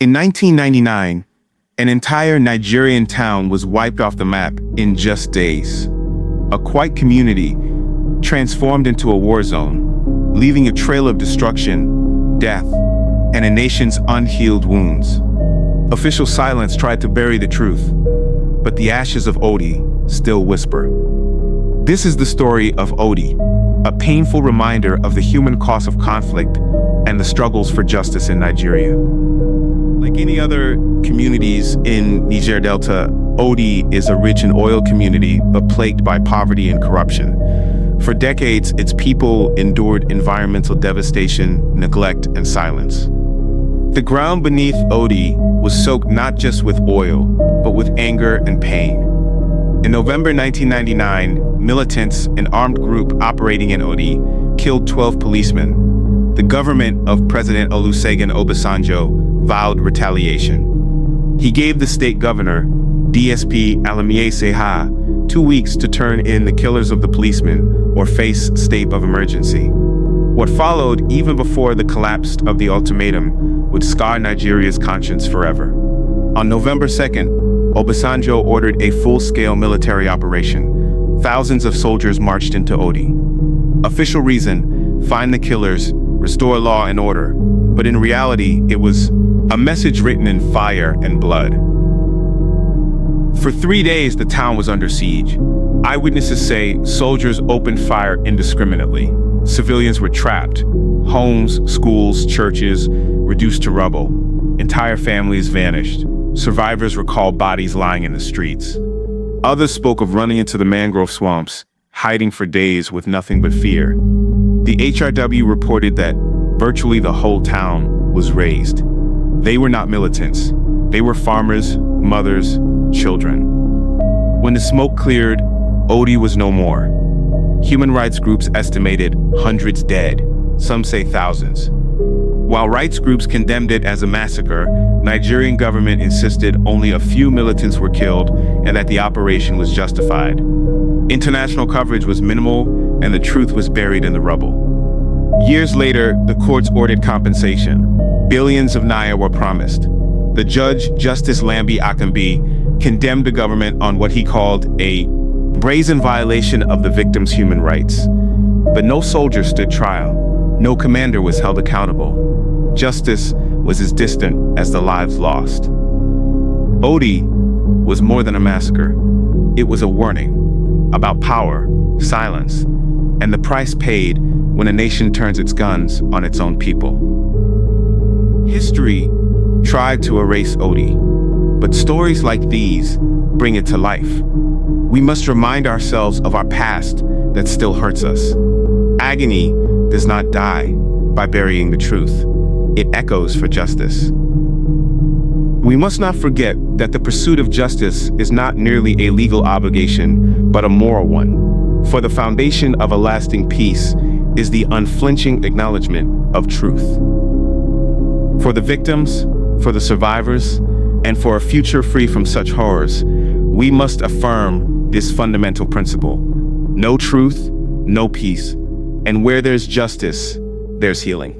In 1999, an entire Nigerian town was wiped off the map in just days. A quiet community transformed into a war zone, leaving a trail of destruction, death, and a nation's unhealed wounds. Official silence tried to bury the truth, but the ashes of Odi still whisper. This is the story of Odi, a painful reminder of the human cost of conflict and the struggles for justice in Nigeria. Like any other communities in Niger Delta, Odi is a rich in oil community, but plagued by poverty and corruption. For decades, its people endured environmental devastation, neglect, and silence. The ground beneath Odi was soaked not just with oil, but with anger and pain. In November 1999, militants, an armed group operating in Odi, killed 12 policemen. The government of President Olusegun Obasanjo vowed retaliation. He gave the state governor, DSP Alamiye 2 weeks to turn in the killers of the policemen or face state of emergency. What followed, even before the collapse of the ultimatum, would scar Nigeria's conscience forever. On November 2nd, Obasanjo ordered a full-scale military operation. Thousands of soldiers marched into Odi. Official reason: find the killers, restore law and order. But in reality, it was a message written in fire and blood. For 3 days, the town was under siege. Eyewitnesses say soldiers opened fire indiscriminately. Civilians were trapped. Homes, schools, churches reduced to rubble. Entire families vanished. Survivors recalled bodies lying in the streets. Others spoke of running into the mangrove swamps, hiding for days with nothing but fear. The HRW reported that virtually the whole town was razed. They were not militants. They were farmers, mothers, children. When the smoke cleared, Odi was no more. Human rights groups estimated hundreds dead, some say thousands. While rights groups condemned it as a massacre, Nigerian government insisted only a few militants were killed and that the operation was justified. International coverage was minimal and the truth was buried in the rubble. Years later, the courts ordered compensation. Billions of naira were promised. The judge, Justice Lambi Akambi, condemned the government on what he called a brazen violation of the victims' human rights. But no soldier stood trial. No commander was held accountable. Justice was as distant as the lives lost. Odi was more than a massacre. It was a warning about power, silence, and the price paid when a nation turns its guns on its own people. History tried to erase Odi, but stories like these bring it to life. We must remind ourselves of our past that still hurts us. Agony does not die by burying the truth. It echoes for justice. We must not forget that the pursuit of justice is not merely a legal obligation, but a moral one. For the foundation of a lasting peace is the unflinching acknowledgement of truth. For the victims, for the survivors, and for a future free from such horrors, we must affirm this fundamental principle. No truth, no peace. And where there's justice, there's healing.